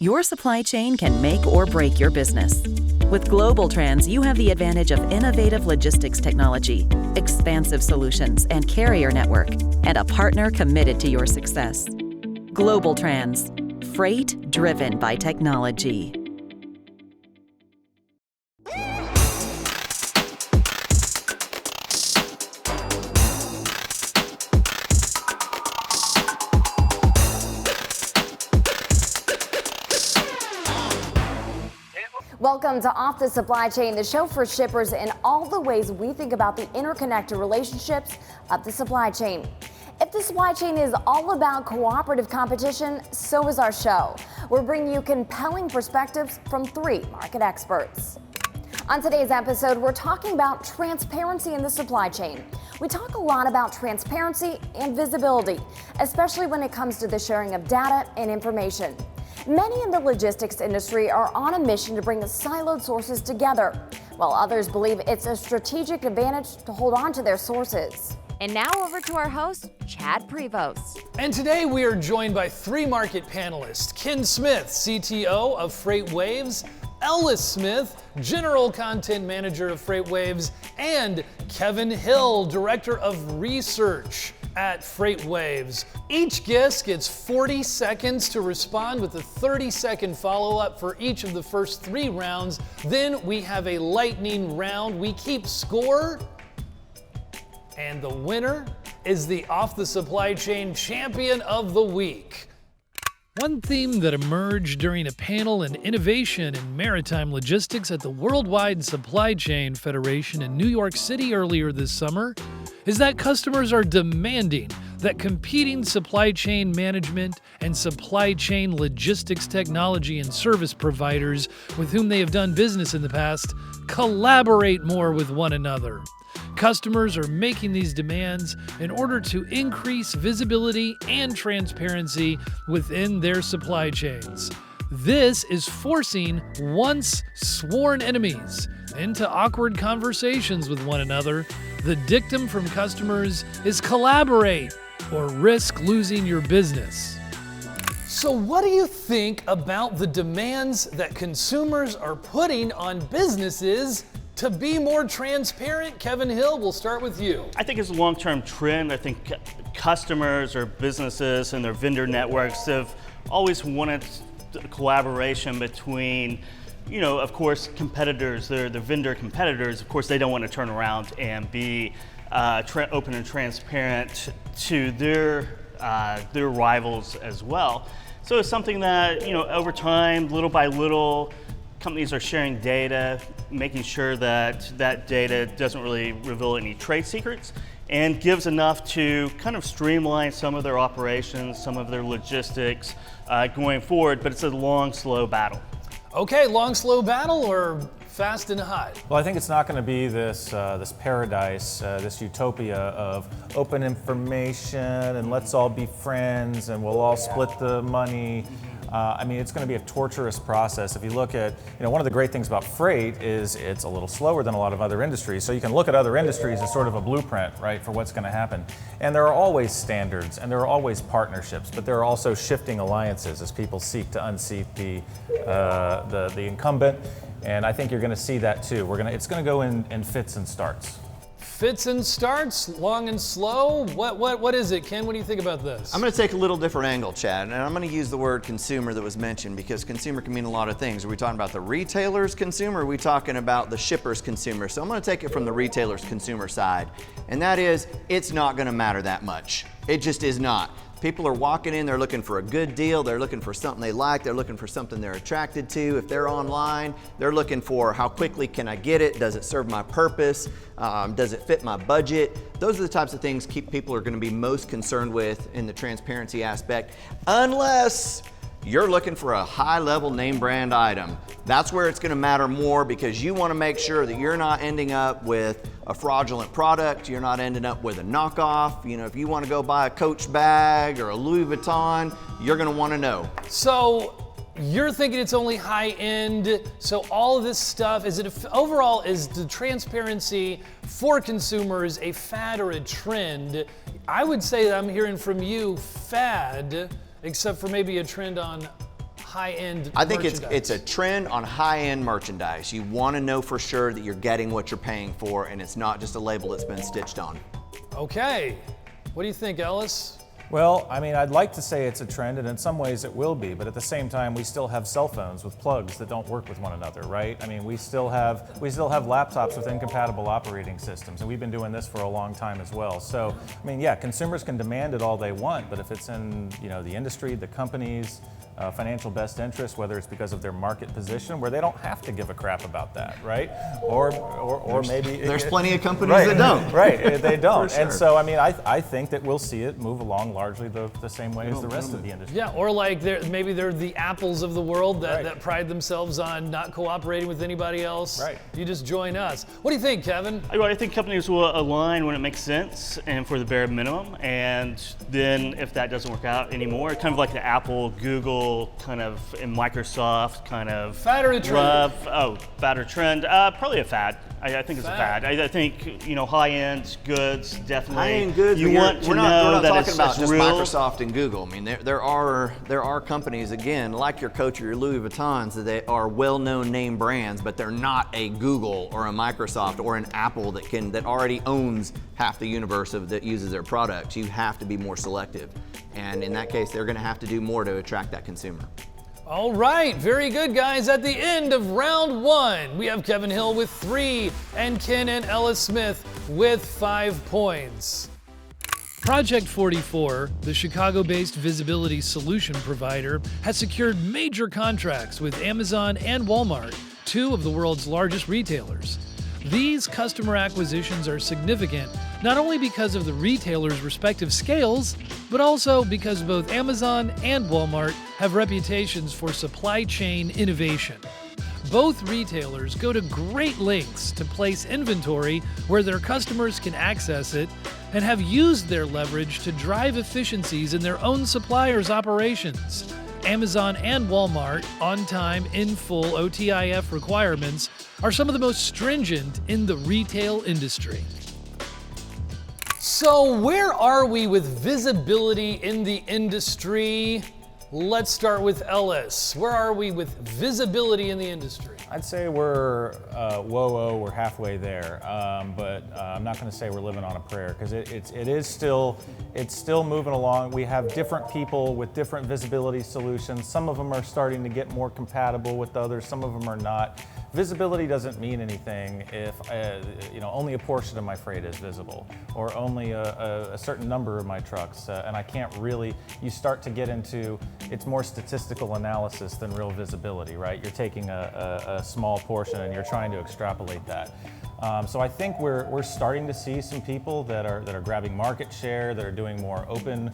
Your supply chain can make or break your business. With GLOBALTRANZ, you have the advantage of innovative logistics technology, expansive solutions and carrier network, and a partner committed to your success. GLOBALTRANZ, freight driven by technology. Welcome to Off the Supply Chain, the show for shippers and all the ways we think about the interconnected relationships of the supply chain. If the supply chain is all about cooperative competition, so is our show. We're bringing you compelling perspectives from 3 market experts. On today's episode, we're talking about transparency in the supply chain. We talk a lot about transparency and visibility, especially when it comes to the sharing of data and information. Many in the logistics industry are on a mission to bring siloed sources together, while others believe it's a strategic advantage to hold on to their sources. And now over to our host, Chad Prevost. And today we are joined by 3 market panelists: Ken Smith, CTO of FreightWaves, ELLIS Smith, General Content Manager of FreightWaves, and Kevin Hill, Director of Research at FreightWaves. Each guest gets 40 seconds to respond with a 30-second follow-up for each of the first 3 rounds. Then we have a lightning round. We keep score, and the winner is the Off the Supply Chain Champion of the Week. One theme that emerged during a panel on innovation in maritime logistics at the Worldwide Supply Chain Federation in New York City earlier this summer is that customers are demanding that competing supply chain management and supply chain logistics technology and service providers with whom they have done business in the past collaborate more with one another. Customers are making these demands in order to increase visibility and transparency within their supply chains. This is forcing once sworn enemies into awkward conversations with one another. The dictum from customers is collaborate or risk losing your business. So what do you think about the demands that consumers are putting on businesses to be more transparent? Kevin Hill, we'll start with you. I think it's a long-term trend. I think customers or businesses and their vendor networks have always wanted collaboration between, of course, competitors, their vendor competitors. Of course, they don't want to turn around and be open and transparent to their rivals as well. So it's something that, over time, little by little, companies are sharing data, making sure that that data doesn't really reveal any trade secrets, and gives enough to kind of streamline some of their operations, some of their logistics going forward, but it's a long, slow battle. Okay, long, slow battle or fast and hot? Well, I think it's not going to be this paradise, this utopia of open information and let's all be friends and we'll all split the money. It's going to be a torturous process. If you look at, one of the great things about freight is it's a little slower than a lot of other industries. So you can look at other industries as sort of a blueprint, right, for what's going to happen. And there are always standards and there are always partnerships, but there are also shifting alliances as people seek to unseat the incumbent. And I think you're going to see that too. It's going to go in fits and starts. Fits and starts, long and slow. What is it, Ken? What do you think about this? I'm going to take a little different angle, Chad, and I'm going to use the word consumer that was mentioned because consumer can mean a lot of things. Are we talking about the retailer's consumer? Or are we talking about the shipper's consumer? So I'm going to take it from the retailer's consumer side, and that is, it's not going to matter that much. It just is not. People are walking in, they're looking for a good deal, they're looking for something they like, they're looking for something they're attracted to. If they're online, they're looking for how quickly can I get it, does it serve my purpose, does it fit my budget? Those are the types of things people are going to be most concerned with in the transparency aspect, unless you're looking for a high-level name brand item. That's where it's going to matter more because you want to make sure that you're not ending up with a fraudulent product, you're not ending up with a knockoff. If you want to go buy a Coach bag or a Louis Vuitton, you're going to want to know. So you're thinking it's only high end. So all of this stuff, overall, is the transparency for consumers a fad or a trend? I would say that I'm hearing from you fad, except for maybe a trend on high-end I think merchandise? it's a trend on high-end merchandise. You want to know for sure that you're getting what you're paying for, and it's not just a label that's been stitched on. Okay. What do you think, Ellis? Well, I mean, I'd like to say it's a trend, and in some ways it will be, but at the same time, we still have cell phones with plugs that don't work with one another, right? I mean, we still have laptops with incompatible operating systems, and we've been doing this for a long time as well. So, I mean, yeah, consumers can demand it all they want, but if it's in, the industry, the companies, financial best interest, whether it's because of their market position, where they don't have to give a crap about that, right? Or maybe There's plenty of companies that don't. Right, they don't. Sure. And so, I mean, I think that we'll see it move along largely the same way as the rest of the industry. Yeah, or like maybe they're the Apples of the world that pride themselves on not cooperating with anybody else. Right. You just join us. What do you think, Kevin? I think companies will align when it makes sense and for the bare minimum, and then if that doesn't work out anymore, kind of like the Apple, Google, kind of, and Microsoft kind of fad or a trend? Fad or trend? Probably a fad. I think it's a fad. I think high-end goods definitely. High-end goods. You want to know that talking about just real. Microsoft and Google. I mean, there are companies, again, like your Coach or your Louis Vuittons, that they are well-known name brands, but they're not a Google or a Microsoft or an Apple that already owns half the universe that uses their products. You have to be more selective, and in that case, they're going to have to do more to attract that consumer. All right, very good, guys. At the end of round 1, we have Kevin Hill with 3 and Ken and Ellis Smith with 5 points. Project 44, the Chicago-based visibility solution provider, has secured major contracts with Amazon and Walmart, 2 of the world's largest retailers. These customer acquisitions are significant not only because of the retailers' respective scales, but also because both Amazon and Walmart have reputations for supply chain innovation. Both retailers go to great lengths to place inventory where their customers can access it and have used their leverage to drive efficiencies in their own suppliers' operations. Amazon and Walmart on-time, in-full OTIF requirements are some of the most stringent in the retail industry. So where are we with visibility in the industry? Let's start with Ellis. Where are we with visibility in the industry? I'd say we're we're halfway there, but I'm not going to say we're living on a prayer, because it's still moving along. We have different people with different visibility solutions. Some of them are starting to get more compatible with others. Some of them are not. Visibility doesn't mean anything if only a portion of my freight is visible, or only a certain number of my trucks, and I can't really. You start to get into, it's more statistical analysis than real visibility, right? You're taking a small portion and you're trying to extrapolate that. So I think we're starting to see some people that are grabbing market share, that are doing more open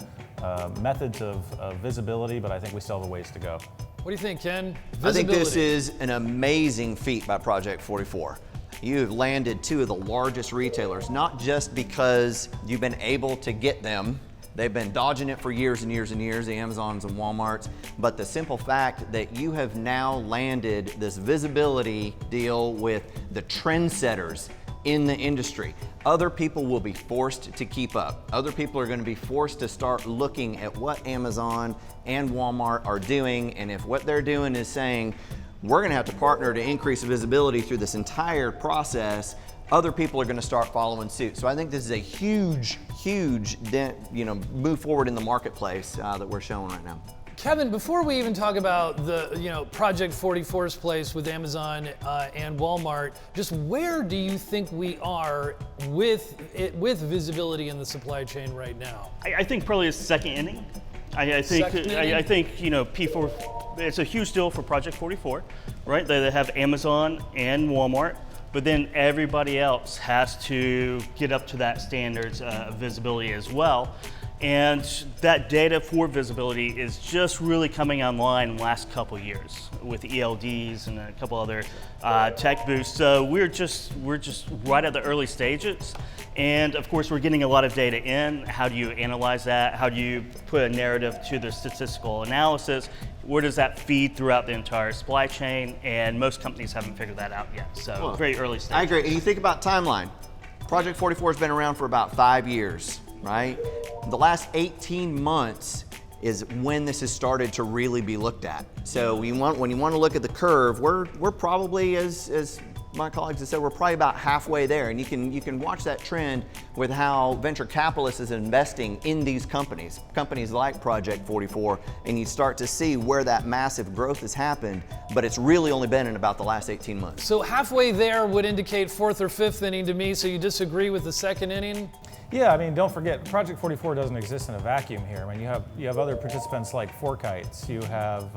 methods of visibility, but I think we still have a ways to go. What do you think, Ken? Visibility. I think this is an amazing feat by Project 44. You have landed 2 of the largest retailers, not just because you've been able to get them. They've been dodging it for years and years and years, the Amazons and Walmarts, but the simple fact that you have now landed this visibility deal with the trendsetters in the industry. Other people will be forced to keep up. Other people are going to be forced to start looking at what Amazon and Walmart are doing, and if what they're doing is saying, we're going to have to partner to increase visibility through this entire process, other people are going to start following suit. So I think this is a huge move forward in the marketplace that we're showing right now. Kevin, before we even talk about the Project 44's place with Amazon and Walmart, just where do you think we are with visibility in the supply chain right now? I think probably it's second inning. I think P4, it's a huge deal for Project 44, right? They have Amazon and Walmart, but then everybody else has to get up to that standards of visibility as well. And that data for visibility is just really coming online in the last couple years with ELDs and a couple other tech boosts. So we're just right at the early stages. And of course, we're getting a lot of data in. How do you analyze that? How do you put a narrative to the statistical analysis? Where does that feed throughout the entire supply chain? And most companies haven't figured that out yet. So very early stages. I agree. And you think about timeline. Project 44 has been around for about 5 years, right? The last 18 months is when this has started to really be looked at. So when you want to look at the curve, we're probably, as my colleagues have said, we're probably about halfway there, and you can watch that trend with how venture capitalists is investing in these companies like Project 44, and you start to see where that massive growth has happened, but it's really only been in about the last 18 months. So halfway there would indicate fourth or fifth inning to me, so you disagree with the second inning? Yeah, I mean, don't forget, Project 44 doesn't exist in a vacuum here. I mean, you have other participants like Forkites, you have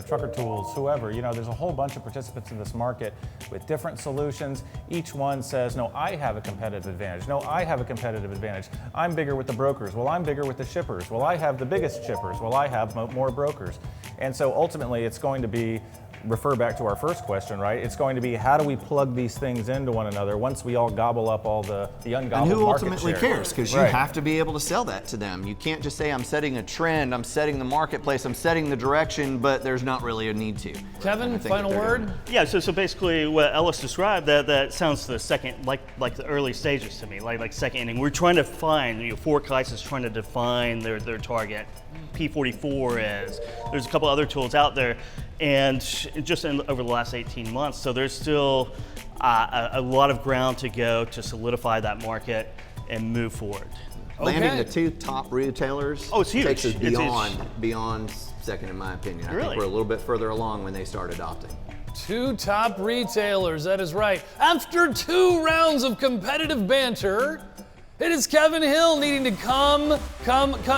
Trucker Tools, whoever. There's a whole bunch of participants in this market with different solutions. Each one says, no, I have a competitive advantage. No, I have a competitive advantage. I'm bigger with the brokers. Well, I'm bigger with the shippers. Well, I have the biggest shippers. Well, I have more brokers. And so ultimately, it's going to be, refer back to our first question, right? It's going to be, how do we plug these things into one another once we all gobble up all the ungobbled market share? And who ultimately cares? Because you have to be able to sell that to them. You can't just say, I'm setting a trend, I'm setting the marketplace, I'm setting the direction, but there's not really a need to. Kevin, final word? Yeah, so basically what Ellis described, that sounds the second, like the early stages to me, like second inning. We're trying to find, Forkites is trying to define their target. P44 is. There's a couple other tools out there, and just over the last 18 months, so there's still a lot of ground to go to solidify that market and move forward. Landing the two top retailers it's huge. Takes us beyond second, in my opinion. I think we're a little bit further along when they start adopting. Two top retailers, that is right. After 2 rounds of competitive banter, it is Kevin Hill needing to come.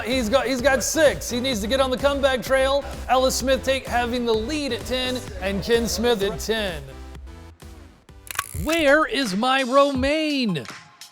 He's got 6. He needs to get on the comeback trail. Ellis Smith having the lead at 10, and Ken Smith at 10. Where is my romaine?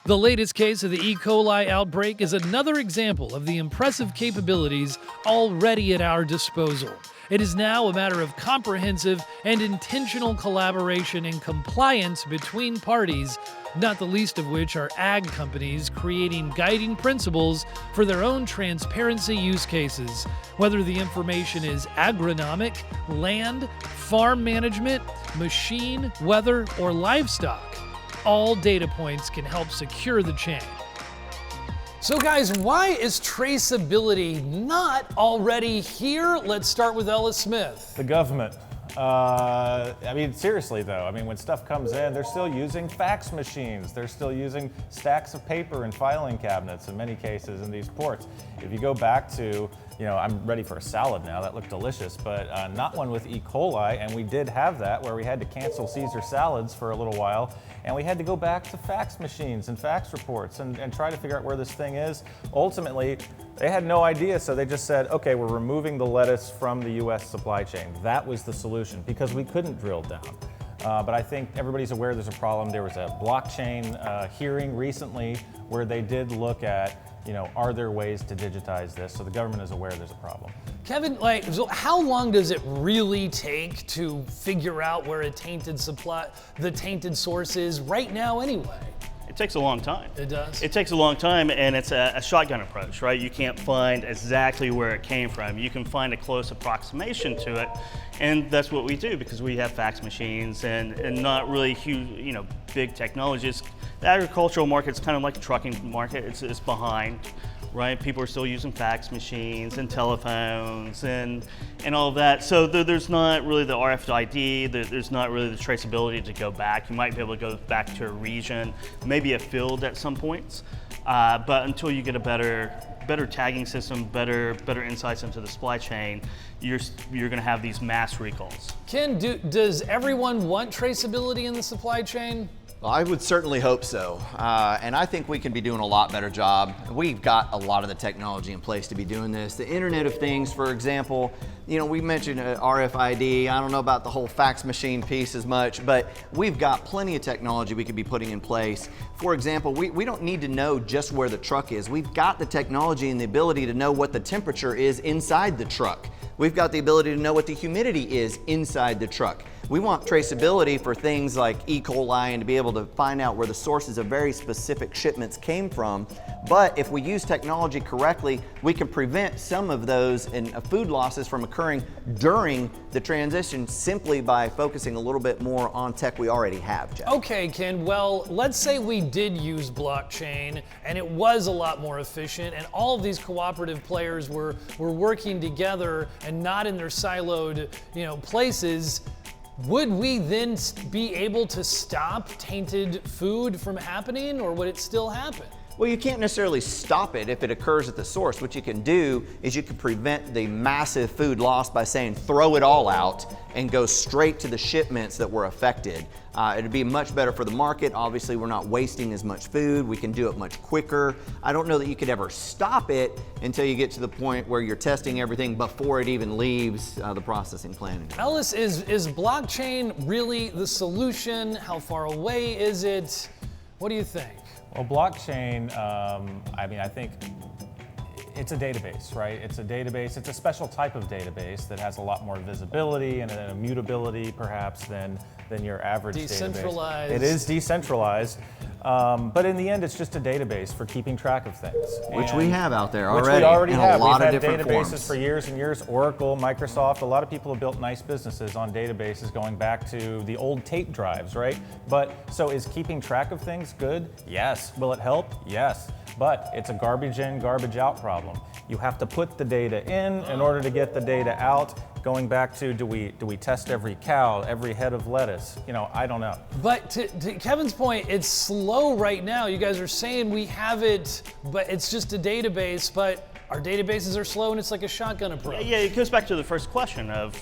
The latest case of the E. coli outbreak is another example of the impressive capabilities already at our disposal. It is now a matter of comprehensive and intentional collaboration and compliance between parties, not the least of which are ag companies creating guiding principles for their own transparency use cases, whether the information is agronomic, land, farm management, machine, weather, or livestock. All data points can help secure the chain. So guys, why is traceability not already here? Let's start with Ellis Smith. The government. I mean, seriously though, I mean, when stuff comes in, they're still using fax machines. They're still using stacks of paper and filing cabinets in many cases in these ports. If you go back to, I'm ready for a salad now, that looked delicious, but not one with E. coli, and we did have that where we had to cancel Caesar salads for a little while, and we had to go back to fax machines and fax reports and try to figure out where this thing is. Ultimately, they had no idea, so they just said, okay, we're removing the lettuce from the US supply chain. That was the solution, because we couldn't drill down. But I think everybody's aware there's a problem. There was a blockchain hearing recently where they did look at, are there ways to digitize this? So the government is aware there's a problem. Kevin, so how long does it really take to figure out where the tainted source is right now anyway? It takes a long time. It does? It takes a long time, and it's a shotgun approach, right? You can't find exactly where it came from. You can find a close approximation to it, and that's what we do because we have fax machines and not really huge, big technologies. The agricultural market's kind of like the trucking market. It's behind, right? People are still using fax machines and telephones and all of that. So there's not really the RFID, there's not really the traceability to go back. You might be able to go back to a region, maybe a field at some points, but until you get a better tagging system, better insights into the supply chain, you're going to have these mass recalls. Ken, does everyone want traceability in the supply chain? Well, I would certainly hope so, and I think we can be doing a lot better job. We've got a lot of the technology in place to be doing this. The Internet of Things, for example, we mentioned RFID. I don't know about the whole fax machine piece as much, but we've got plenty of technology we could be putting in place. For example, we don't need to know just where the truck is. We've got the technology and the ability to know what the temperature is inside the truck. We've got the ability to know what the humidity is inside the truck. We want traceability for things like E. coli and to be able to find out where the sources of very specific shipments came from. But if we use technology correctly, we can prevent some of those and food losses from occurring during the transition simply by focusing a little bit more on tech we already have, Jeff. Okay, Ken, well, let's say we did use blockchain and it was a lot more efficient and all of these cooperative players were working together and not in their siloed, places. Would we then be able to stop tainted food from happening, or would it still happen? Well, you can't necessarily stop it if it occurs at the source. What you can do is you can prevent the massive food loss by saying throw it all out and go straight to the shipments that were affected. It'd be much better for the market. Obviously, we're not wasting as much food. We can do it much quicker. I don't know that you could ever stop it until you get to the point where you're testing everything before it even leaves the processing plant. Ellis, is blockchain really the solution? How far away is it? What do you think? Well, blockchain, I think it's a database, right? It's a database. It's a special type of database that has a lot more visibility and immutability, perhaps, than your average decentralized. Database. It is decentralized, but in the end, it's just a database for keeping track of things. Which we have out there already. Which we already have. We've had databases for years and years. Oracle, Microsoft, a lot of people have built nice businesses on databases going back to the old tape drives, right? But so is keeping track of things good? Yes. Will it help? Yes. But it's a garbage in, garbage out problem. You have to put the data in order to get the data out. Going back to, do we test every cow, every head of lettuce? I don't know. But to Kevin's point, it's slow right now. You guys are saying we have it, but it's just a database, but our databases are slow and it's like a shotgun approach. Yeah, it goes back to the first question of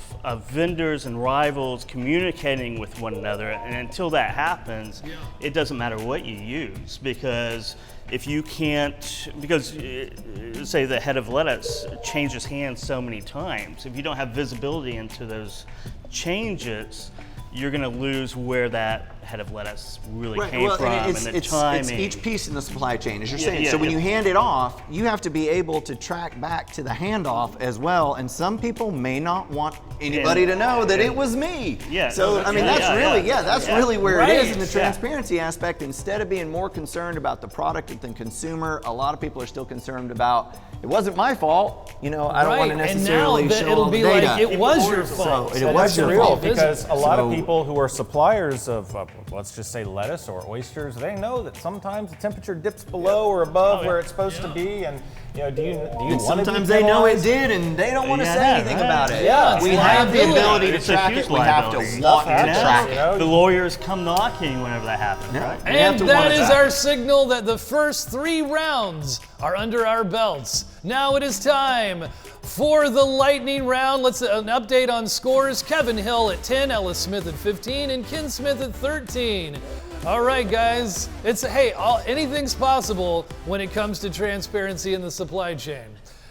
vendors and rivals communicating with one another, and until that happens, it doesn't matter what you use, because if you can't, say the head of lettuce changes hands so many times, if you don't have visibility into those changes, you're going to lose where that head of lettuce really came from and the timing. It's each piece in the supply chain, as you're saying. So when you hand it off, you have to be able to track back to the handoff as well. And some people may not want anybody to know that it was me. Yeah. So that's really where it is in the transparency aspect. Instead of being more concerned about the product than consumer, a lot of people are still concerned about it wasn't my fault. I don't want to necessarily show it'll all be the data. like it was your fault. So it was your fault because a lot of people who are suppliers of let's just say lettuce or oysters, they know that sometimes the temperature dips below or above where it's supposed to be, and do you want sometimes they know it did and they don't want to say anything about it. Yeah, we have the ability to track it. We have to want to track it. The lawyers come knocking whenever that happens, right? And that is our signal that the first 3 rounds are under our belts. Now it is time for the lightning round. Let's an update on scores. Kevin Hill at 10, Ellis Smith at 15, and Ken Smith at 13. All right, guys. Anything's possible when it comes to transparency in the supply chain,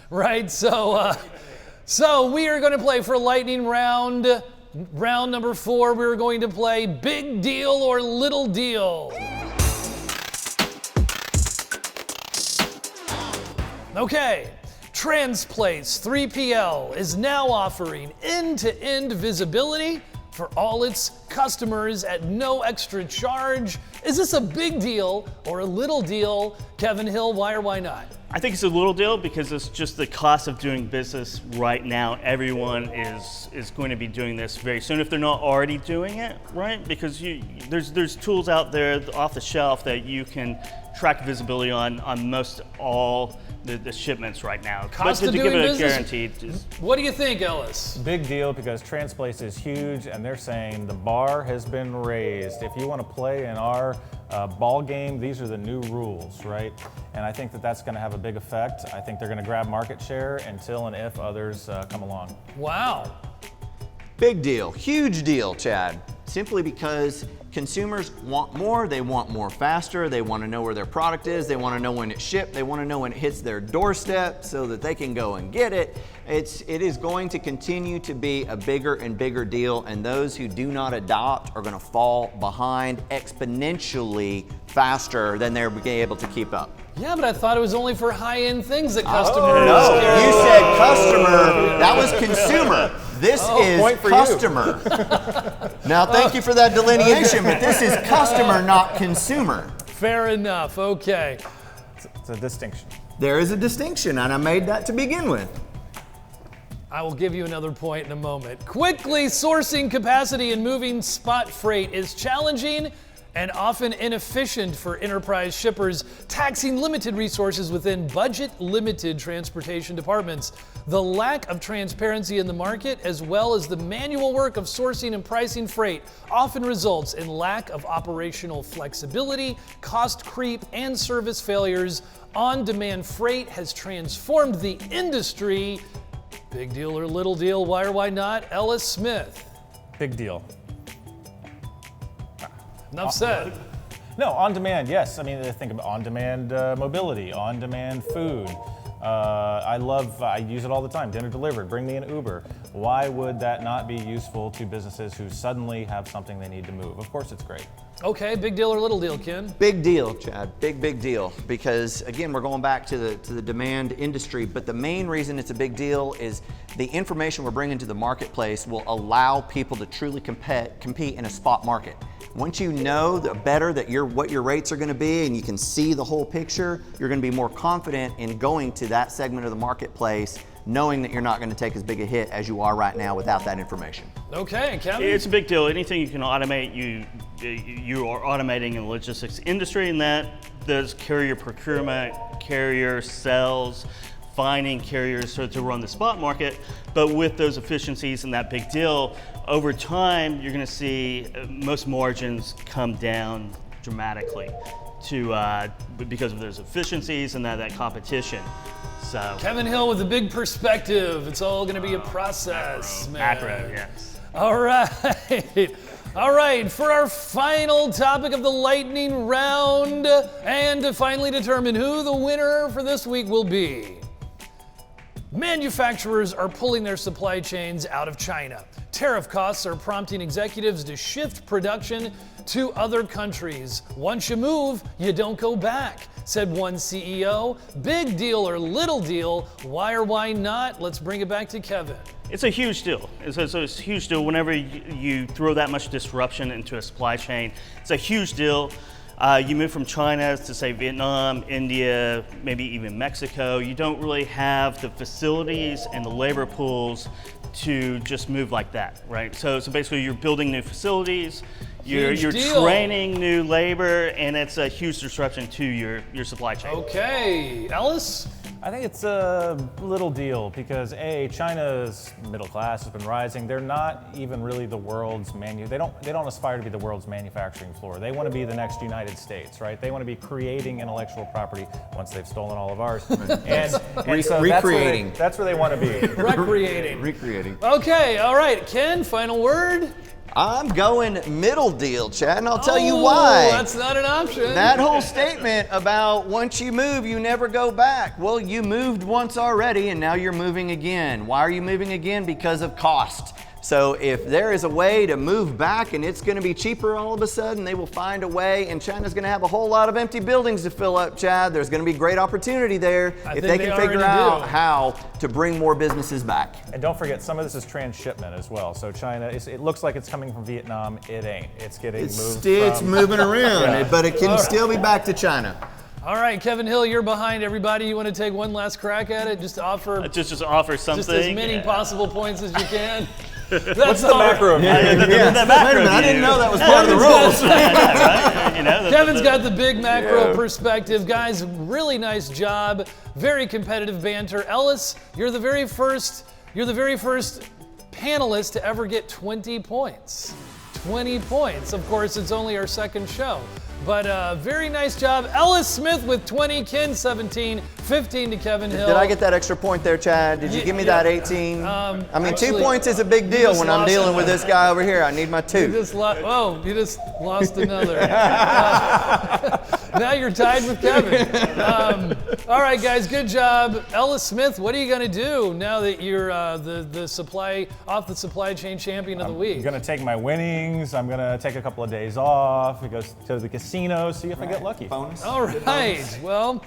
right? So we are going to play for lightning round. Round number 4, we're going to play big deal or little deal. Okay, Transplace 3PL is now offering end-to-end visibility for all its customers at no extra charge. Is this a big deal or a little deal? Kevin Hill, why or why not? I think it's a little deal because it's just the cost of doing business right now. Everyone is going to be doing this very soon if they're not already doing it, right? Because there's tools out there off the shelf that you can track visibility on most all the shipments right now. Cost but of to doing give it business? a guarantee. What do you think, Ellis? Big deal because Transplace is huge, and they're saying the bar has been raised. If you want to play in our ball game, these are the new rules, right? And I think that's going to have a big effect. I think they're going to grab market share until and if others come along. Wow. Big deal, huge deal, Chad. Simply because consumers want more, they want more faster, they want to know where their product is, they want to know when it's shipped, they want to know when it hits their doorstep so that they can go and get it. It is going to continue to be a bigger and bigger deal, and those who do not adopt are going to fall behind exponentially faster than they're being able to keep up. Yeah, but I thought it was only for high-end things that customers No, you said customer. That was consumer. This is point for customer. Now, thank you for that delineation, but this is customer, not consumer. Fair enough. Okay. It's a distinction. There is a distinction, and I made that to begin with. I will give you another point in a moment. Quickly sourcing capacity and moving spot freight is challenging and often inefficient for enterprise shippers, taxing limited resources within budget-limited transportation departments. The lack of transparency in the market, as well as the manual work of sourcing and pricing freight, often results in lack of operational flexibility, cost creep, and service failures. On-demand freight has transformed the industry. Big deal or little deal, why or why not? Ellis Smith. Big deal. Enough said. No, on demand, yes. I mean, think about on-demand mobility, on-demand food. I use it all the time. Dinner delivered, bring me an Uber. Why would that not be useful to businesses who suddenly have something they need to move? Of course it's great. Okay, big deal or little deal, Ken? Big deal, Chad. Big deal. Because again, we're going back to the demand industry, but the main reason it's a big deal is the information we're bringing to the marketplace will allow people to truly compete in a spot market. Once you know better that what your rates are going to be and you can see the whole picture, you're going to be more confident in going to that segment of the marketplace, knowing that you're not going to take as big a hit as you are right now without that information. Okay, Kevin? It's a big deal. Anything you can automate, you are automating in the logistics industry, and that does carrier procurement, carrier sales, finding carriers to run the spot market. But with those efficiencies and that big deal, over time, you're going to see most margins come down dramatically because of those efficiencies and that competition. So Kevin Hill with a big perspective. It's all going to be a process, macro, yes. All right. All right, for our final topic of the lightning round, and to finally determine who the winner for this week will be. Manufacturers are pulling their supply chains out of China. Tariff costs are prompting executives to shift production to other countries. Once you move, you don't go back, said one CEO. Big deal or little deal, why or why not? Let's bring it back to Kevin. It's a huge deal. It's a huge deal whenever you throw that much disruption into a supply chain. It's a huge deal. You move from China to, say, Vietnam, India, maybe even Mexico. You don't really have the facilities and the labor pools to just move like that, right? So basically you're building new facilities, you're training new labor, and it's a huge disruption to your supply chain. Okay, Ellis? I think it's a little deal because China's middle class has been rising. They're not even really the world's they don't aspire to be the world's manufacturing floor. They want to be the next United States, right? They want to be creating intellectual property once they've stolen all of ours. and so recreating. That's where they want to be. Recreating. Okay, all right. Ken, final word? I'm going middle deal, Chad, and I'll tell you why. That's not an option. That whole statement about once you move, you never go back. Well, you moved once already, and now you're moving again. Why are you moving again? Because of cost. So if there is a way to move back and it's going to be cheaper all of a sudden, they will find a way, and China's going to have a whole lot of empty buildings to fill up, Chad. There's going to be great opportunity there if they can figure out how to bring more businesses back. And don't forget, some of this is transshipment as well. So China, it looks like it's coming from Vietnam. It ain't. It's getting moved. It's moving around, but it can still be back to China. All right, Kevin Hill, you're behind everybody. You want to take one last crack at it? Just offer just offer something. Just as many possible points as you can. What's the macro view? Wait a minute, I didn't know that was part of the rules. Kevin's got the big macro perspective. Guys, really nice job. Very competitive banter. Ellis, you're the very first panelist to ever get 20 points. 20 points. Of course, it's only our second show. But very nice job. Ellis Smith with 20, Ken 17, 15 to Kevin Hill. Did I get that extra point there, Chad? Did you give me that 18? I mean, actually, 2 points is a big deal when I'm dealing with this guy over here. I need my 2. You just lost another. Now you're tied with Kevin. All right, guys, good job. Ellis Smith, what are you going to do now that you're the supply chain champion of the week? I'm going to take my winnings. I'm going to take a couple of days off. Go to the casino, see if I get lucky. Bonus. All right. Well,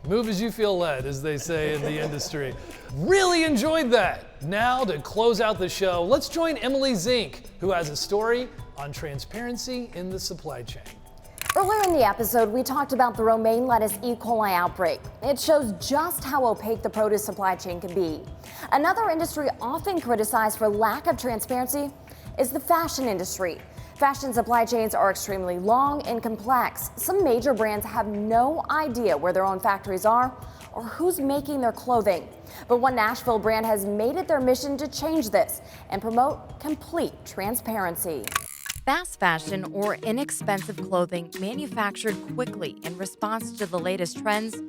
Move as you feel led, as they say in the industry. Really enjoyed that. Now, to close out the show, let's join Emily Zink, who has a story on transparency in the supply chain. Earlier in the episode, we talked about the romaine lettuce E. coli outbreak. It shows just how opaque the produce supply chain can be. Another industry often criticized for lack of transparency is the fashion industry. Fashion supply chains are extremely long and complex. Some major brands have no idea where their own factories are or who's making their clothing. But one Nashville brand has made it their mission to change this and promote complete transparency. Fast fashion or inexpensive clothing manufactured quickly in response to the latest trends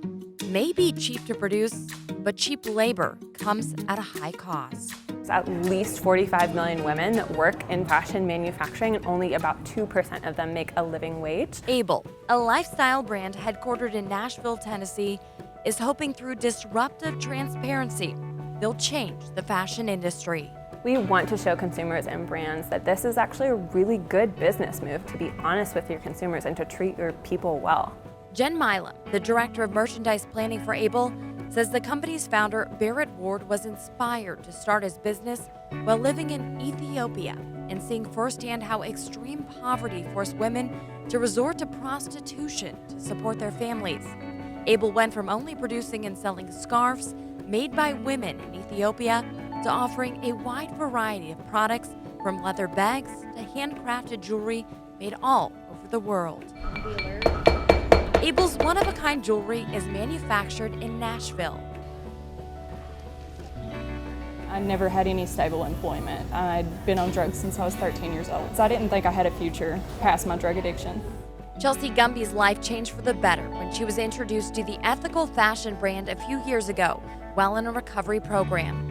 may be cheap to produce, but cheap labor comes at a high cost. At least 45 million women that work in fashion manufacturing, and only about 2% of them make a living wage. Able, a lifestyle brand headquartered in Nashville, Tennessee, is hoping through disruptive transparency, they'll change the fashion industry. We want to show consumers and brands that this is actually a really good business move, to be honest with your consumers and to treat your people well. Jen Milam, the director of merchandise planning for Able, says the company's founder, Barrett Ward, was inspired to start his business while living in Ethiopia and seeing firsthand how extreme poverty forced women to resort to prostitution to support their families. Able went from only producing and selling scarves made by women in Ethiopia to offering a wide variety of products, from leather bags to handcrafted jewelry made all over the world. Able's one-of-a-kind jewelry is manufactured in Nashville. I never had any stable employment. I'd been on drugs since I was 13 years old, so I didn't think I had a future past my drug addiction. Chelsea Gumby's life changed for the better when she was introduced to the ethical fashion brand a few years ago while in a recovery program.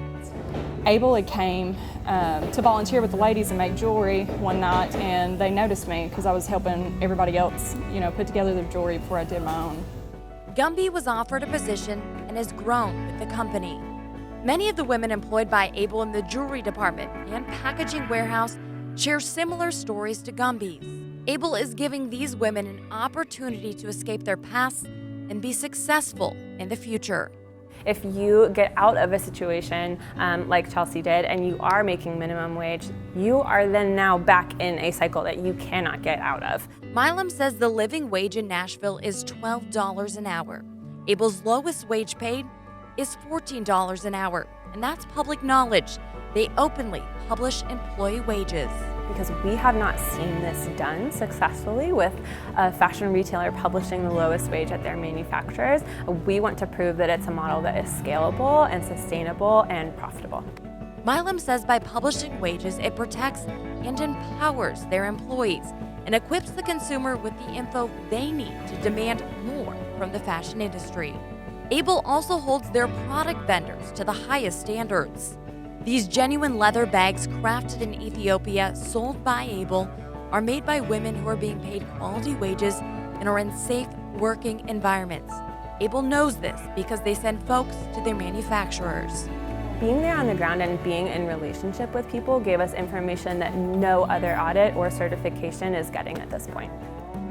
Able had came to volunteer with the ladies and make jewelry one night, and they noticed me because I was helping everybody else, put together their jewelry before I did my own. Gumby was offered a position and has grown with the company. Many of the women employed by Able in the jewelry department and packaging warehouse share similar stories to Gumby's. Able is giving these women an opportunity to escape their past and be successful in the future. If you get out of a situation like Chelsea did and you are making minimum wage, you are then now back in a cycle that you cannot get out of. Milam says the living wage in Nashville is $12 an hour. Able's lowest wage paid is $14 an hour, and that's public knowledge. They openly publish employee wages. Because we have not seen this done successfully with a fashion retailer publishing the lowest wage at their manufacturers. We want to prove that it's a model that is scalable and sustainable and profitable. Milam says by publishing wages, it protects and empowers their employees and equips the consumer with the info they need to demand more from the fashion industry. Able also holds their product vendors to the highest standards. These genuine leather bags crafted in Ethiopia, sold by Able, are made by women who are being paid quality wages and are in safe working environments. Able knows this because they send folks to their manufacturers. Being there on the ground and being in relationship with people gave us information that no other audit or certification is getting at this point.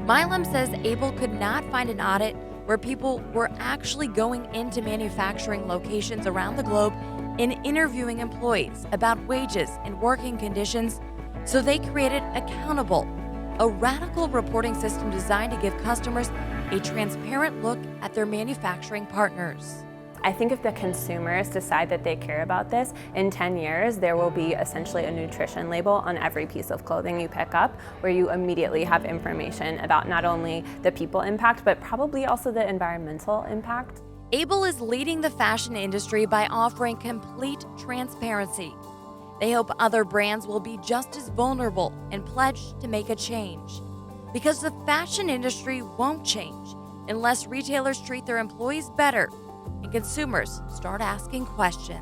Milam says Able could not find an audit where people were actually going into manufacturing locations around the globe and interviewing employees about wages and working conditions, so they created Accountable, a radical reporting system designed to give customers a transparent look at their manufacturing partners. I think if the consumers decide that they care about this, in 10 years there will be essentially a nutrition label on every piece of clothing you pick up, where you immediately have information about not only the people impact, but probably also the environmental impact. Able is leading the fashion industry by offering complete transparency. They hope other brands will be just as vulnerable and pledge to make a change. Because the fashion industry won't change unless retailers treat their employees better and consumers start asking questions.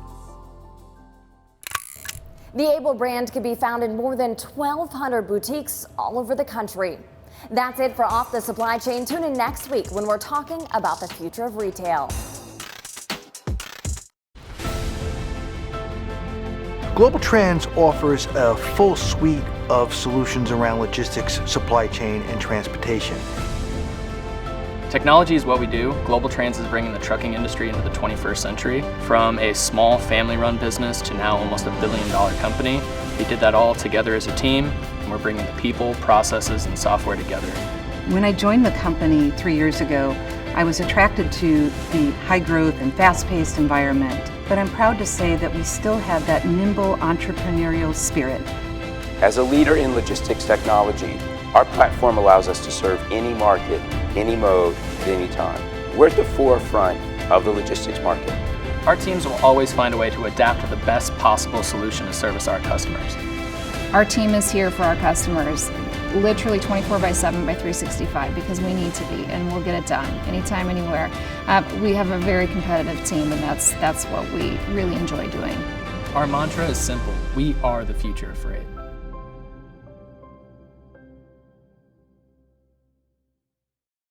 The Able brand can be found in more than 1,200 boutiques all over the country. That's it for Off the Supply Chain. Tune in next week when we're talking about the future of retail. GLOBALTRANZ offers a full suite of solutions around logistics, supply chain, and transportation. Technology is what we do. GLOBALTRANZ is bringing the trucking industry into the 21st century. From a small family-run business to now almost $1 billion company, we did that all together as a team, and we're bringing the people, processes, and software together. When I joined the company 3 years ago, I was attracted to the high growth and fast-paced environment, but I'm proud to say that we still have that nimble entrepreneurial spirit. As a leader in logistics technology, our platform allows us to serve any market, any mode, at any time. We're at the forefront of the logistics market. Our teams will always find a way to adapt to the best possible solution to service our customers. Our team is here for our customers, literally 24/7 by 365, because we need to be, and we'll get it done anytime, anywhere. We have a very competitive team, and that's what we really enjoy doing. Our mantra is simple: we are the future of freight.